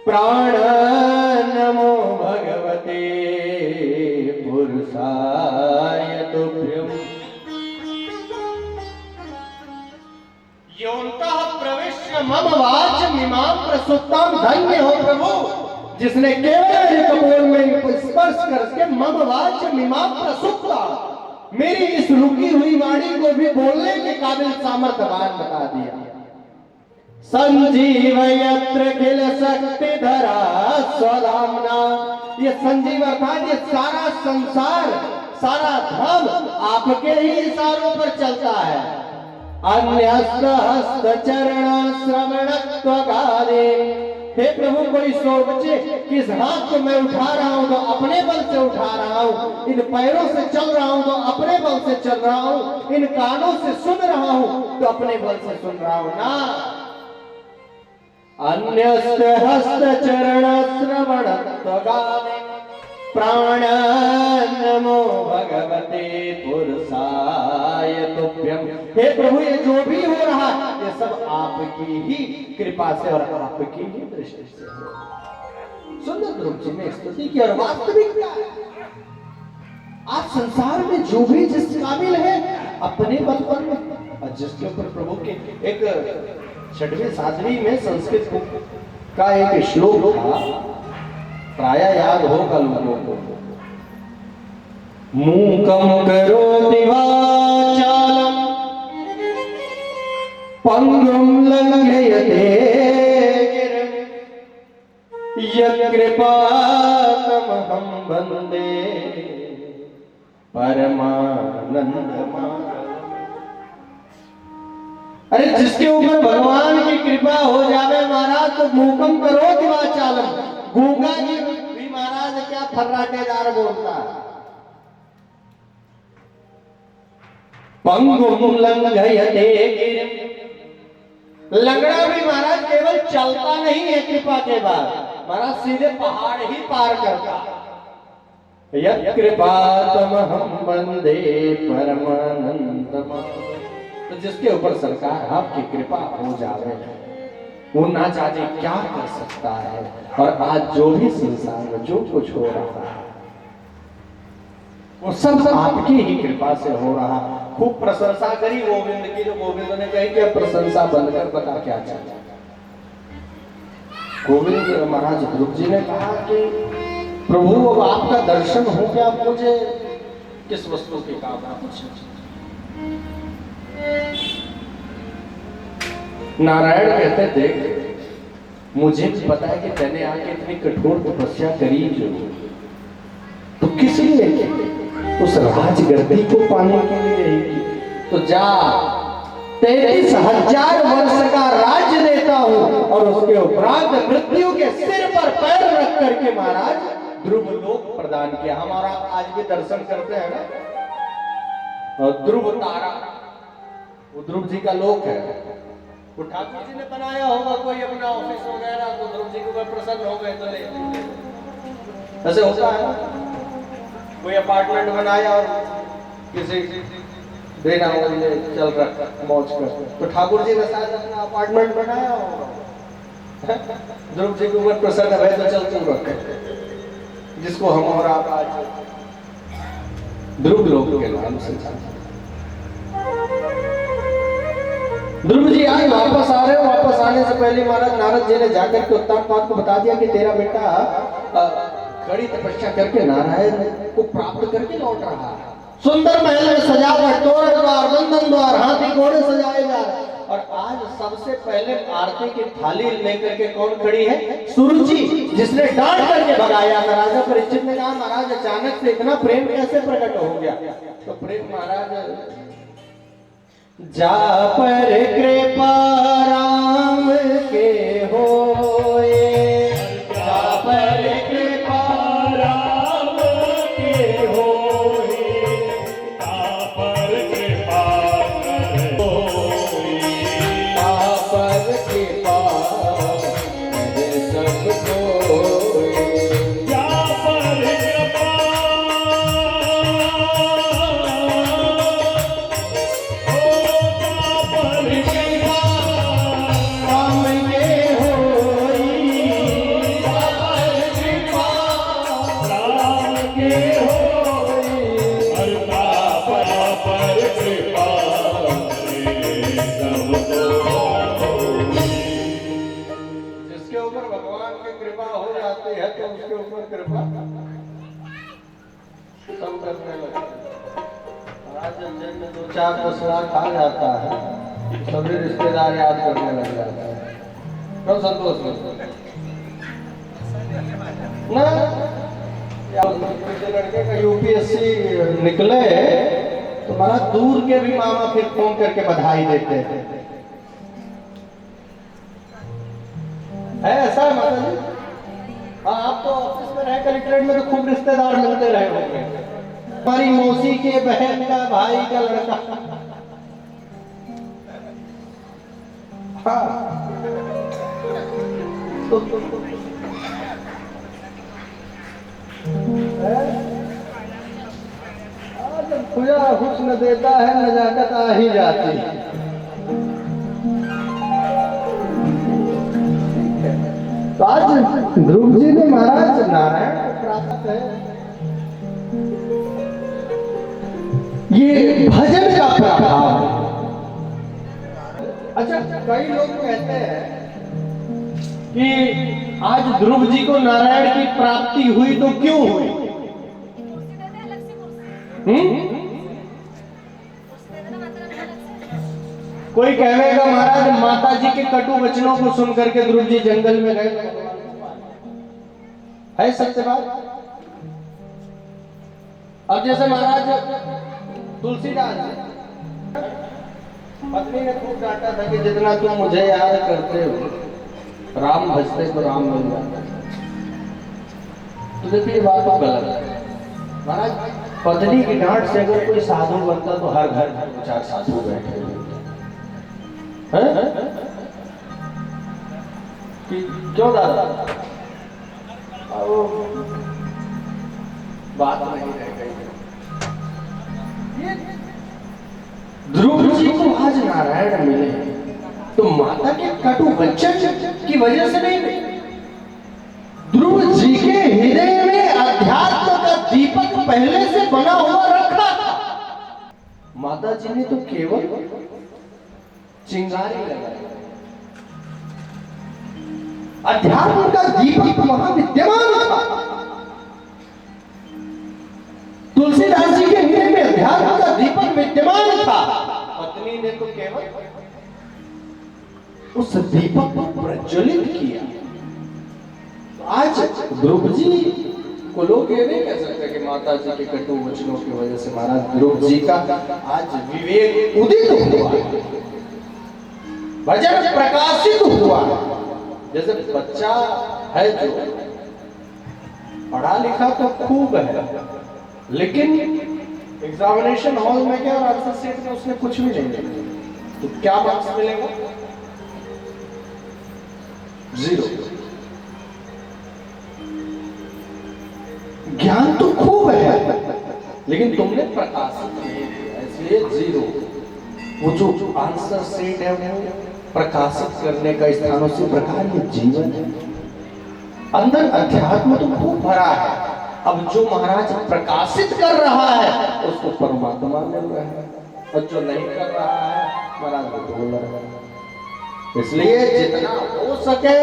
प्राण नमो भगवते पुरुषाय तुभ्यम्। योऽन्तः प्रविश्य मम वाचमिमां प्रसुप्तां। धन्य हो प्रभु जिसने केवल एक कपोल में स्पर्श करके मम वाचमिमां प्रसुप्ता, मेरी इस रुकी हुई वाणी को भी बोलने के काबिल सामर्थ्यवान बता दिया। संजीव यत्र खिल शक्ति धरा स्वधाम्ना, ये संजीव अर्थात ये सारा संसार, सारा धर्म आपके ही इशारों पर चलता है। अन्यस्त हस्त चरण श्रवणत्वगादे, हे प्रभु कोई सोचे कि इस हाथ को मैं उठा रहा हूं तो अपने बल से उठा रहा हूं, इन पैरों से चल रहा हूं तो अपने बल से चल रहा हूं, इन कानों से सुन रहा हूं तो अपने बल से सुन रहा हूं ना। अन्यस्त हस्त चरण श्रवणत्वगादे प्राण नमो भगवते पुरुषाय तुभ्यम्। हे प्रभु ये जो भी हो रहा है ये सब आपकी ही कृपा से और आपकी ही दृष्टि से हो। सुंदर रूप जी ने स्तुति की और वास्तविक क्या है, आप संसार में जो भी जिस काबिल है अपने बल पर में, और जिसके ऊपर प्रभु के एक छठवें साधवी में संस्कृत का एक श्लोक था, प्राय याद होगा लोगों को। मूकं करोति वाचालं पंगुं लंघयते गिरिं यत्कृपातमहं वन्दे परमानंदमाधवम्। अरे जिसके ऊपर भगवान की कृपा हो जावे महाराज तो मूकम करोति वाचालम, गूंगा जी भी महाराज क्या फर्राटेदार बोलता है। पंगुम लंघयते गिरिं, लंगड़ा भी महाराज केवल चलता नहीं है कृपा के बाद, महाराज सीधे पहाड़ ही पार करता। यत्कृपातमहं वन्दे परमानंदमाधवम्। तो जिसके ऊपर सरकार आपकी कृपा हो जावे वो ना जाने क्या कर सकता है। और आज जो भी संसार में जो कुछ हो रहा है वो सब आपकी ही कृपा से हो रहा। खूब प्रशंसा करी गोविंद की, जो गोविंद ने कही कि प्रशंसा बंद कर, बता क्या चाहिए। गोविंद महाराज ध्रुव जी ने कहा कि प्रभु अब आपका दर्शन हो गया, मुझे किस वस्तु की कामना पूछे। नारायण कहते देख मुझे भी पता है कि तेने आके इतनी कठोर तपस्या करी जो, तो किस लिए उस राजगद्दी को पाने के लिए, तो जा 33,000 वर्ष का राज्य देता हूं और उसके उपरांत मृत्यु के सिर पर पैर रख करके महाराज ध्रुव लोक प्रदान किया। हमारा आज भी दर्शन करते हैं ना, और ध्रुव तारा वो ध्रुव जी का लोक है, वो ठाकुर जी ने बनाया होगा कोई अपना ऑफिस वगैरह, तो ध्रुव जी को प्रसन्न हो गए तो ले। ऐसे होता है कोई अपार्टमेंट बनाया और किसी देना हो चल रहा मौज कर, तो ठाकुर जी ने शायद अपना अपार्टमेंट बनाया होगा, ध्रुव जी के ऊपर प्रसन्न है तो चल रख, जिसको हम और आप आज ध्रुव लोक के नाम से जानते। ध्रुव जी आज वापस आ रहे हो, वापस आने से पहले महाराज नारद जी ने जाकर के उत्तानपाद को बता दिया कि तेरा बेटा कड़ी तपस्या करके नारायण को प्राप्त करके लौट रहा है। सुंदर महल में सजावट, तोरण द्वार, बंधन द्वार, हाथी घोड़े सजाए जा रहे। और आज सबसे पहले आरती की थाली लेकर के कौन खड़ी है? सुरुचि, जिसने डांट करके भगाया था। राजा परीक्षित ने कहा महाराज अचानक से इतना प्रेम कैसे प्रकट हो गया? तो प्रेम महाराज जा पर कृपा राम के होए, जा पर कृपा राम के होए, जा पर कृपा होए, जा पर कृपा कृपा करे सब कोई। क्या पर कृपा राम के होई, कृपा राम के होई, हरता पर कृपा करे सब कोई। जिसके ऊपर भगवान की कृपा हो जाती है तो उसके ऊपर कृपा सब करने लगते हैं। आज जब जेब में 2-4-10 लाख आ जाता है सभी रिश्तेदार याद करने लग जाते हैं। क्यों संतोष में ना या किसी लड़के का यूपीएससी निकले तो बड़ा दूर के भी मामा फिर फोन करके बधाई देते हैं। है ऐसा है माता जी? हाँ, आप तो ऑफिस में रहे कलेक्ट्रेट में तो खूब रिश्तेदार मिलते रहे होंगे। हमारी मौसी के बहन का भाई का लड़का। हाँ तो जब खुदा हुस्न देता है नजाकत आ ही जाती है। तो आज ध्रुव जी ने महाराज नारायण को प्राप्त है। ये भजन का प्रभाव है। अच्छा, कई लोग कहते हैं कि आज ध्रुव जी को नारायण की प्राप्ति हुई तो क्यों हुई? कोई कहेगा महाराज माता जी के कटु वचनों को सुन करके ध्रुव जी जंगल में गए। है सत्य बात? अब जैसे महाराज तुलसीदास पत्नी ने खूब डांटा था कि जितना तुम मुझे याद करते हो राम भजते तो राम मिल जाता। तो देखिए ये बात तो गलत है महाराज। पत्नी की डांट से अगर कोई साधु बनता तो हर घर में 4 साधु बैठे हैं। क्यों दादा? बात नहीं रह गई। ध्रुव जी को आज नारायण मिले तो माता के कटु वचन की वजह से नहीं। ध्रुव जी के हृदय में अध्यात्म का दीपक पहले से बना हुआ रखा था। माता जी ने तो केवल चिंगारी लगाई। अध्यात्म का दीपक वहां विद्यमान था। तुलसीदास जी के हृदय में अध्यात्म का दीपक विद्यमान था। पत्नी ने तो केवल उस दीपक को प्रज्वलित किया। तो आज ध्रुव जी को लोग ये नहीं कह सकते कि माता जी के कटु वचनों की वजह से महाराज ध्रुव जी का आज विवेक उदित हुआ, भजन प्रकाशित हुआ। जैसे बच्चा है जो पढ़ा लिखा तो खूब है, लेकिन एग्जामिनेशन हॉल में क्या और आंसर शीट में उसने कुछ भी नहीं लिखा तो क्या मार्क्स मिलेगा? 0। ज्ञान तो खूब है लेकिन तुमने प्रकाशित नहीं किया, इसलिए 0। वो जो आंसर शीट है वो प्रकाशित करने का स्थानों से प्रकार ये जीवन है। अंदर अध्यात्म तो खूब भरा है। अब जो महाराज प्रकाशित कर रहा है उसको परमात्मा मिल रहा है और जो नहीं कर रहा है महाराज वो बोल रहा है। इसलिए जितना हो सके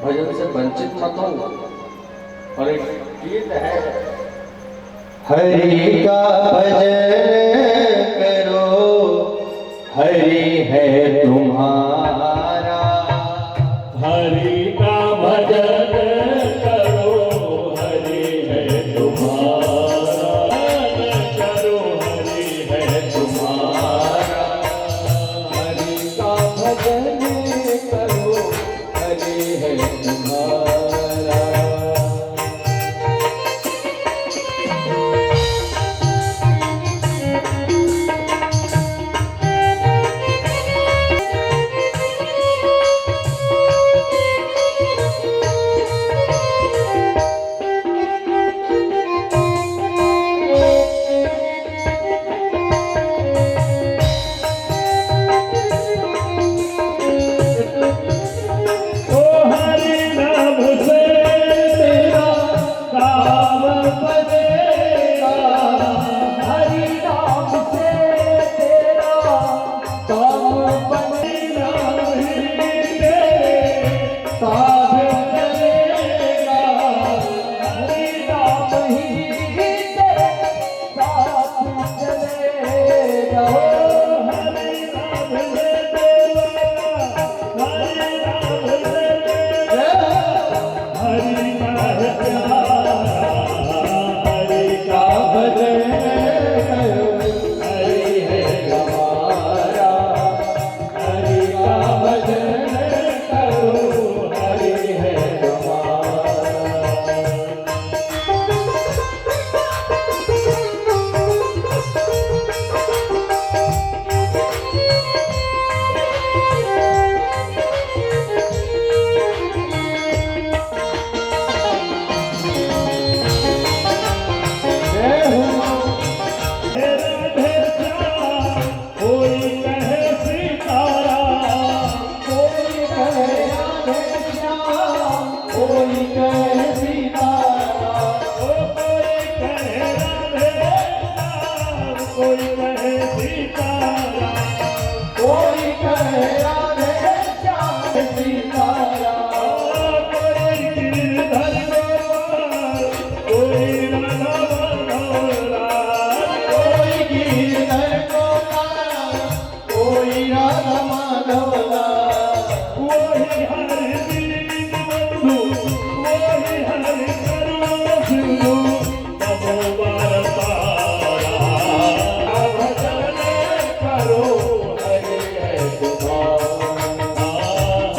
भजन से वंचित मत हो। और एक गीत है, हरि का भजन करो हरि है तुम्हारा, हरि का भजन करो हरि है तुम्हारा, करो हरि है तुम्हारा, हरि का भजन करो हरि है तुम्हारा। साथ चलेगा, हरि नाम ही तेरे साथ चलेगा। हरि नाम ले हरि नाम ले हरि का है प्यारा, हरि का भजन करो, हरि है हमारा, हरि का भजन करो, हरि है हमारा। राधे श्याम कोई कहे सीताराम, कोई कहे राधे श्याम, कोई कहे सीताराम, कोई कहे राधे श्याम, कोई कहे सीताराम, कोई कहे राधे श्याम सीताराम, कोई गिरधर गोपाल, कोई राधा माधव, कोई गिरधर गोपाल, कोई राधा माधव, वही हरि दीन बंधु, वही हरि करुणा सिंधु, नमो बारंबारा। भजन करो, हरि है तुम्हारा,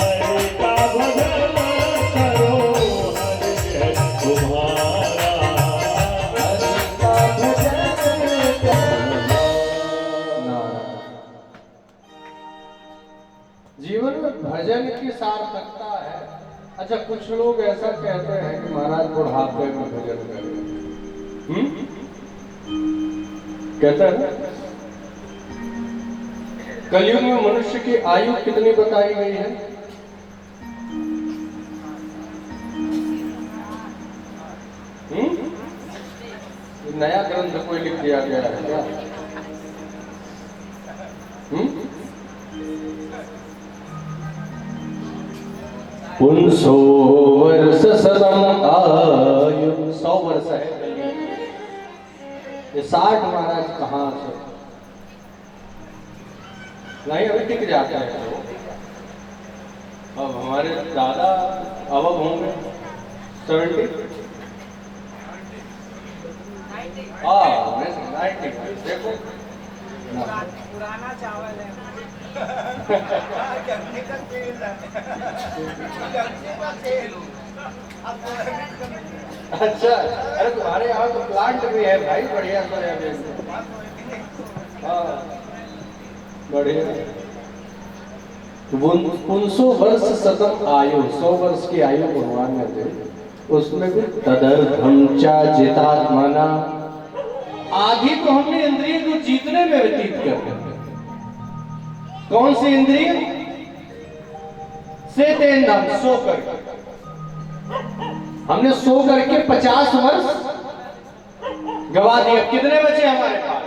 हरि का भजन करो, हरि है तुम्हारा, हरि का भजन करो। जीवन में भजन की सार्थकता है। अच्छा, कुछ लोग ऐसा कहते हैं कि महाराज बुढ़ापे में भजन करें। कहते हैं ना? कलयुग में मनुष्य की आयु कितनी बताई गई है? नया ग्रंथ कोई लिख दिया गया है क्या? पुंसो वर्ष सदम आयु, 100 वर्ष है। ये 60 महाराज कहाँ से? नहीं, अभी टिक जाता है। अब हमारे दादा अब होंगे 70। हाँ, 90। देखो पुराना चावल है। अच्छा, अरे तुम्हारे यहाँ तो प्लांट भी है भाई, बढ़िया सोयाबीन। हाँ, बढ़िया। 500 वर्ष सतम आयु, 100 वर्ष की आयु भगवान ने दी। उसमें भी तदर्थम च जितात्मना, आधी तो हमने इंद्रिय को जीतने में व्यतीत कर दी। कौन सी इंद्रिय? सेतेंद्रम, सो करके। हमने सो करके 50 वर्ष गवा दिया। कितने बचे हमारे पास?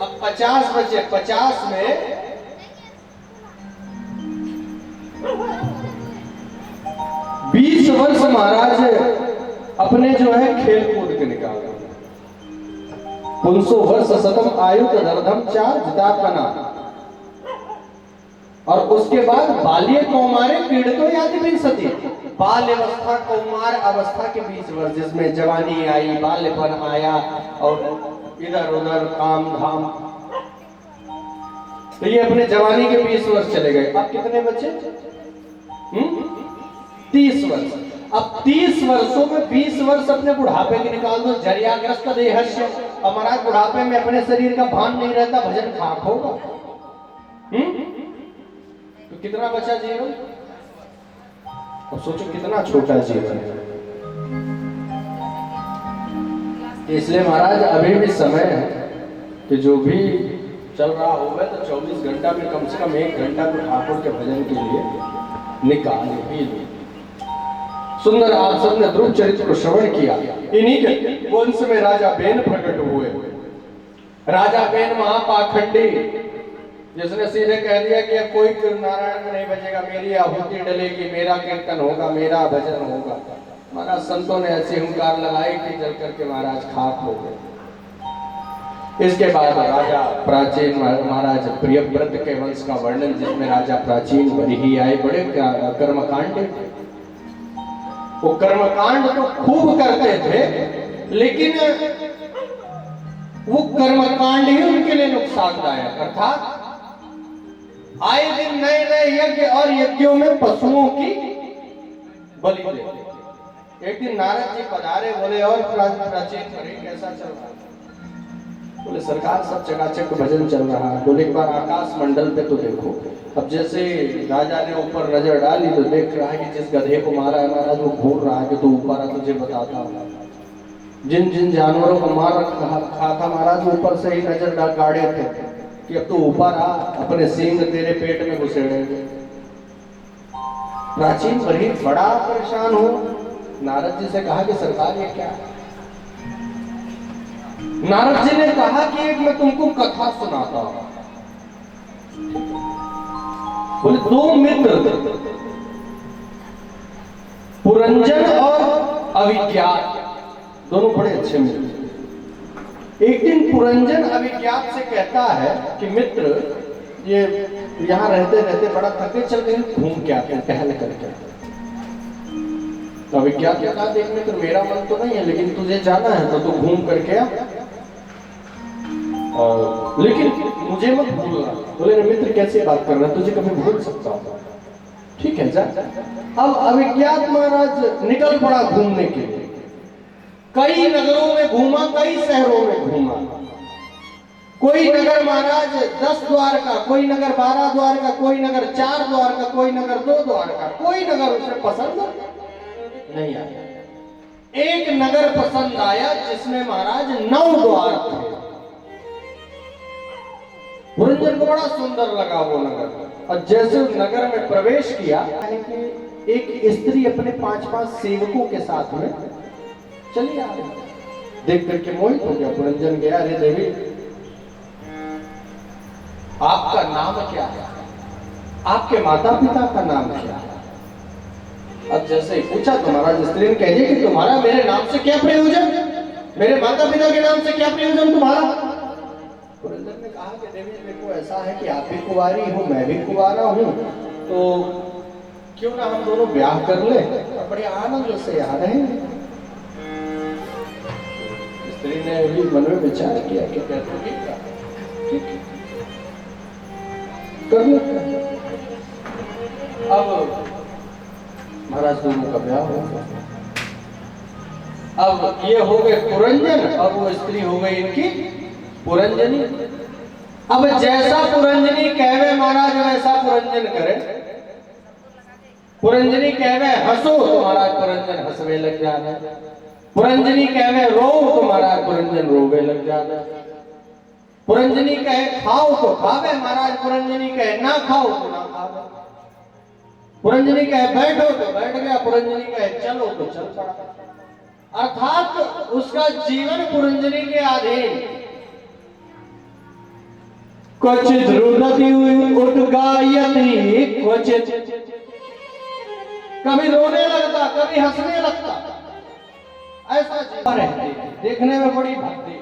अब 50 बचे। 50 में 20 वर्ष महाराज अपने जो है खेल कूद के निकाल। 500 वर्ष सतम आयु तदर्थम च जितात्मना। और उसके बाद बाल्य कौमारे पीड़ितो याति विंशति, बाल अवस्था कौमार अवस्था के 20 वर्ष, जिसमें जवानी आई, बाल्यपन आया और इधर उधर काम धाम। तो ये अपने जवानी के 20 वर्ष चले गए। अब कितने बचे? 30 वर्ष। अब 30 वर्षों में 20 वर्ष अपने बुढ़ापे के निकाल दो। जरियाग्रस्त देहस्य, हमारा बुढ़ापे में अपने शरीर का भान नहीं रहता, भजन खाक होगा। तो कितना बचा जीवन? अब सोचो कितना छोटा जीवन है। इसलिए महाराज अभी भी समय है कि जो भी चल रहा होगा तो 24 घंटा में कम से कम 1 घंटा तो ठाकुर के भजन के लिए निकाल ही लो। सुंदर आप सबने ध्रुव चरित्र को श्रवण किया। इन्हीं के वंश में राजा बेन प्रकट हुए। राजा बेन महापाखंडी जिसने सीधे कह दिया कि अब कोई नारायण में नहीं बजेगा, मेरी आहुति डलेगी, मेरा कीर्तन होगा, मेरा भजन होगा। महाराज संतों ने ऐसी हुंकार लगाई कि जल करके महाराज खाक हो गए। इसके बाद राजा प्राचीन महाराज प्रियव्रत के वंश का वर्णन, जिसमें राजा प्राचीन बरी आए, बड़े कर्मकांड। वो कर्मकांड तो खूब करते थे, लेकिन वो कर्मकांड ही उनके लिए नुकसानदायक, अर्थात आए दिन नए नए यज्ञ और यज्ञों में पशुओं की बलि देते। एक दिन नारद जी पधारे, बोले और प्राचीन बरी कैसा चल रहा है? बोले सरकार सब चकाचक भजन चल रहा है। बोले एक बार आकाश मंडल पे तो देखो। अब जैसे राजा ने ऊपर नजर डाली तो देख रहा है कि जिस गधे को मारा है महाराज वो घूर रहा है कि तू ऊपर आ, तुझे बताता हूँ। जिन जिन जानवरों को मार रखा था महाराज ऊपर से ही नजर गाड़े थे कि अब तू ऊपर आ, अपने सींग तेरे पेट में घुसेड़ेंगे। प्राचीन बरी बड़ा परेशान हो, नारद जी से कहा कि सरकार ये क्या है? नारद जी ने कहा कि एक मैं तुमको कथा सुनाता हूं। बोले दो मित्र, पुरंजन और अविज्ञात, दोनों बड़े अच्छे मित्र। एक दिन पुरंजन अविज्ञात से कहता है कि मित्र, ये यहाँ रहते रहते बड़ा थके, चल कहीं घूम के आते हैं, टहल करके। तो अविज्ञात ने कहा देख मित्र, मेरा मन तो नहीं है, लेकिन तुझे जाना है तो तू घूम करके आ, लेकिन मुझे मत भूलना। बोले मित्र कैसे बात कर रहा है, तुझे कभी भूल सकता हूँ, ठीक है जा। अब अविज्ञात महाराज निकल पड़ा घूमने के लिए। कई नगरों में घूमा, कई शहरों में घूमा। कोई नगर महाराज 10 द्वार का, कोई नगर 12 द्वार का, कोई नगर 4 द्वार का, कोई नगर 2 द्वार का, कोई नगर उसे पसंद नहीं आया। एक नगर पसंद आया जिसमें महाराज 9 द्वार थे। पुरंजन को बड़ा सुंदर लगा वो नगर, और जैसे उस नगर में प्रवेश किया है कि एक स्त्री अपने 5-5 सेवकों के साथ में चली आ रही। देख करके मोहित हो गया पुरंजन, गया अरे देवी आपका नाम क्या है, आपके माता पिता का नाम क्या है? अब जैसे ही पूछा तो महाराज स्त्री ने कह दिया कि तुम्हारा मेरे नाम से क्या प्रयोजन, मेरे माता पिता के नाम से क्या प्रयोजन तुम्हारा? पुरंजन ने कहा कि देवी देखो ऐसा है कि आप भी कुंवारी हो, मैं भी कुंवारा हूं, तो क्यों ना हम दोनों ब्याह कर ले और बड़े आनंद से यहाँ रहेंगे। स्त्री ने भी मन में विचार किया कि कहते ठीक है कर लो। अब महाराज दोनों का ब्याह हो गया। अब ये हो गए पुरंजन और वो स्त्री हो गई इनकी पुरंजनी। अब जैसा पुरंजनी कहवे महाराज वैसा पुरंजन करे। पुरंजनी कहवे हंसो तो महाराज पुरंजन हंसवे लग जाना, पुरंजनी कहवे रो तो महाराज पुरंजन रोवे लग जाना, पुरंजनी कहे खाओ तो खावे महाराज पुरंजनी कहे ना खाओ तो ना खावे, पुरंजनी कहे बैठो तो बैठ गया, पुरंजनी कहे चलो तो चल पड़ा। अर्थात उसका जीवन पुरंजनी के अधीन। क्वचित रुदति उद्गायति क्वचित, कभी रोने लगता कभी हंसने लगता, ऐसा जीवन है। देखने में बड़ी भक्ति,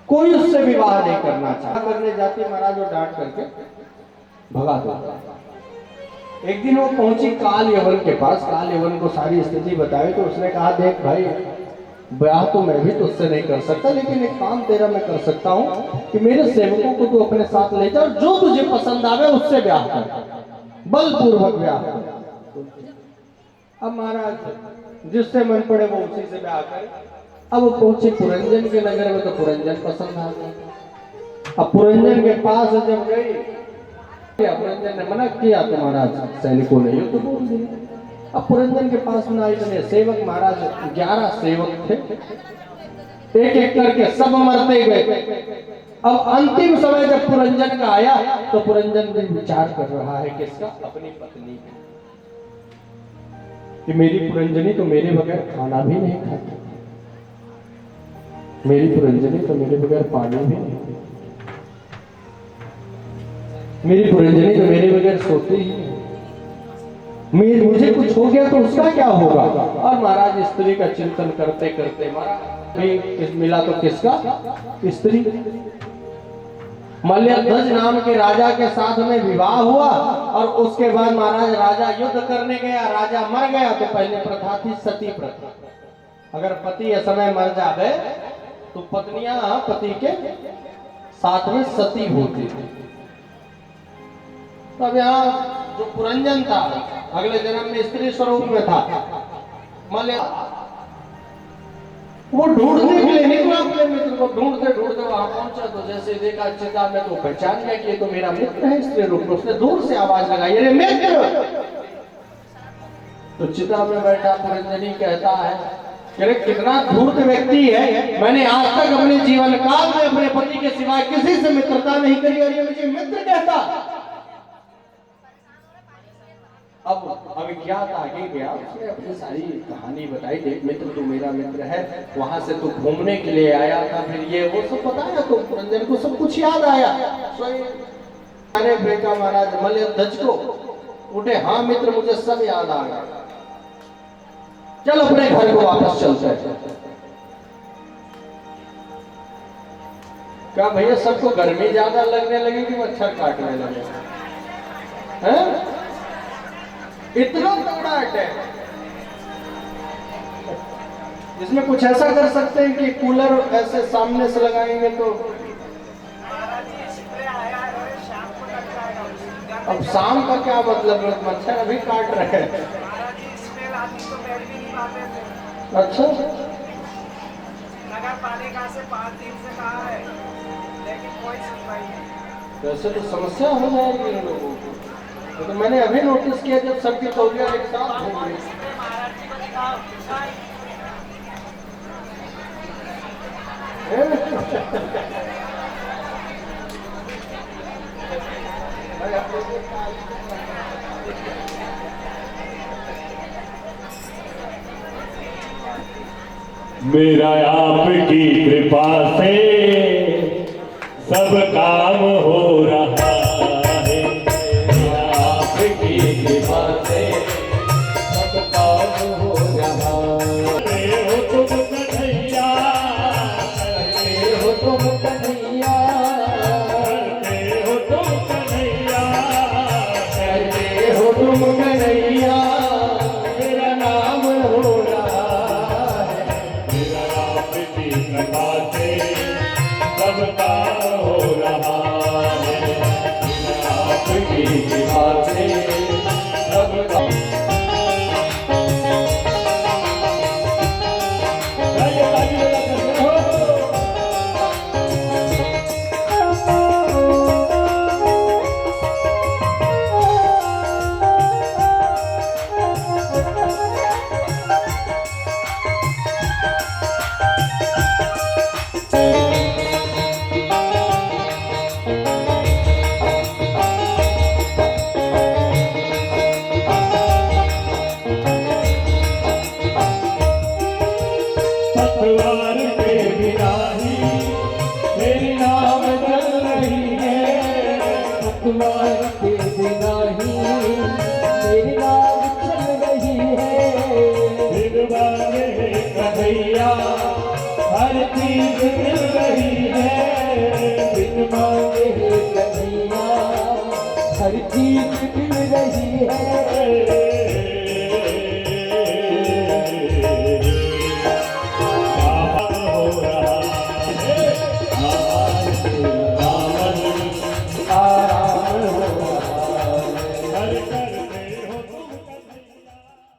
कोई उससे विवाह नहीं करना चाहता। करने जाती महाराज वो डांट करके भगा देता। एक दिन वो पहुंची काल यवन के पास, काल यवन को सारी स्थिति बताई तो उसने कहा देख भाई ब्याह तो मैं भी तुझसे नहीं कर सकता, लेकिन एक काम तेरा मैं कर सकता हूँ कि मेरे सेवकों को तू अपने साथ ले जा और जो तुझे पसंद आवे उससे ब्याह कर, बलपूर्वक ब्याह कर। अब महाराज जिससे मन पड़े वो उसी से ब्याह करे। अब वो पहुंचे पुरंजन के नगर में तो पुरंजन पसंद आ गया। अब पुरंजन के पास जब गई, पुरंजन ने मना किया तो महाराज सैनिकों ने युद्ध बोल दिया। अब पुरंजन के पास में इतने सेवक महाराज 11 सेवक थे, एक एक करके सब मरते गए। अब अंतिम समय जब पुरंजन का आया तो पुरंजन भी विचार कर रहा है किसका, अपनी पत्नी कि मेरी पुरंजनी तो मेरे बगैर खाना भी नहीं खाती, मेरी पुरंजनी तो मेरे बगैर पानी भी नहीं पीती। मेरी पुरंजनी तो मेरे बगैर सोती ही नहीं। मुझे कुछ हो गया तो उसका क्या होगा। और महाराज स्त्री का चिंतन करते करते महाराज मिला तो किसका, स्त्री। मल्यध्वज नाम के राजा के साथ में विवाह हुआ और उसके बाद महाराज राजा युद्ध करने गया, राजा मर गया तो पहले प्रथा थी सती प्रथा। अगर पति समय मर जावे तो पत्नियां पति के साथ में सती होती थी। तब यहाँ जो पुरंजन था अगले जन्म में स्त्री स्वरूप में था, मल्य वो ढूंढने के लिए निकला अपने मित्र को, ढूंढते ढूंढते वहां पहुंचा तो जैसे देखा चिता में तो पहचान गया कि ये तो मेरा मित्र है स्त्री रूप में। उसने दूर से आवाज लगाई, अरे मित्र। तो चिता में बैठा पुरंजनी कहता है, अरे कितना धूर्त व्यक्ति है, मैंने आज तक अपने जीवन काल में अपने पति के सिवाय किसी से मित्रता नहीं करी और ये मुझे मित्र कहता। अब अभिज्ञात आगे गया, उसने अपनी सारी कहानी बताई, देख मित्र तू मेरा मित्र है, वहां से तू घूमने के लिए आया था, फिर ये वो सब बताया तो पुरंजन को सब कुछ याद आया। अरे बेटा महाराज मल्यध्वज को उठे, हाँ मित्र मुझे सब याद आ गया, चल अपने घर को वापस चलते हैं। क्या भैया सबको गर्मी ज्यादा लगने लगी कि मच्छर काटने लगे हैं? इतना तगड़ा अटैक, इसमें कुछ ऐसा कर सकते हैं कि कूलर ऐसे सामने से लगाएंगे तो अब शाम का क्या मतलब, मच्छर अभी काट रहे हैं। अच्छा नगर पालिका से 5 दिन से कहा है लेकिन कोई सुनवाई नहीं। वैसे तो समस्या हो जाएगी इन लोगों को। तो मैंने अभी नोटिस किया जब सबकी तौलिया एक साथ हो गई। मेरा आपकी कृपा से सब काम हो रहा है, मेरा आपकी कृपा से सब काम हो रहा है। हो तुम कन्हैया, हो तुम कन्हैया, हो तुम कन्हैया, हो तुम कन्हैया, मेरा नाम हो रहा है, मेरा आपकी कृपा से सब काम हो रहा है, मेरा आपकी कृपा से सब काम। पतवार के बिना ही तेरी नाव चल रही है, पतवार के बिना ही तेरी नाव चल रही है, फिर बारे कन्हैया हर चीज मिल रही है, बिन मांगे कन्हैया हर चीज